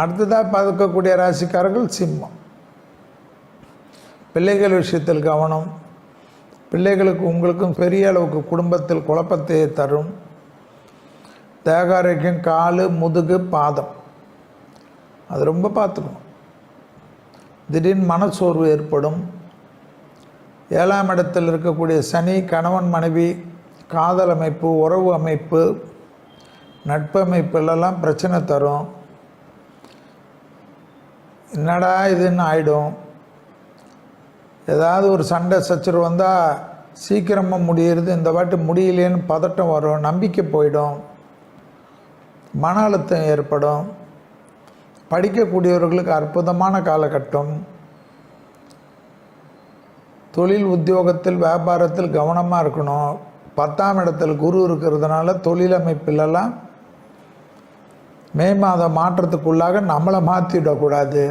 அடுத்ததாக பார்க்கக்கூடிய ராசிக்காரர்கள் சிம்மம். பிள்ளைகள் விஷயத்தில் கவனம். பிள்ளைகளுக்கு உங்களுக்கும் பெரிய அளவுக்கு குடும்பத்தில் குழப்பத்தை தரும். தேகாரோக்கியம், கால், முதுகு, பாதம் அது ரொம்ப பார்த்துக்கணும். திடீர்னு மனச்சோர்வு ஏற்படும். 7ஆம் இடத்தில் இருக்கக்கூடிய சனி கணவன் மனைவி, காதல் அமைப்பு, உறவு அமைப்பு, நட்பு அமைப்புலலாம் பிரச்சனை தரும். என்னடா இதுன்னு ஆகிடும். ஏதாவது ஒரு சண்டை சச்சரவு வந்தால் சீக்கிரமாக முடியறது, இந்த வாட்டி முடியலேன்னு பதட்டம் வரும், நம்பிக்கை போயிடும், மன அழுத்தம் ஏற்படும். படிக்கக்கூடியவர்களுக்கு அற்புதமான காலகட்டம். தொழில் உத்தியோகத்தில் வியாபாரத்தில் கவனமாக இருக்கணும். 10ஆம் இடத்தில் குரு இருக்கிறதுனால தொழில் அமைப்பிலெல்லாம் மே மாதம் மாற்றத்துக்குள்ளாக நம்மளை மாற்றிவிடக்கூடாது.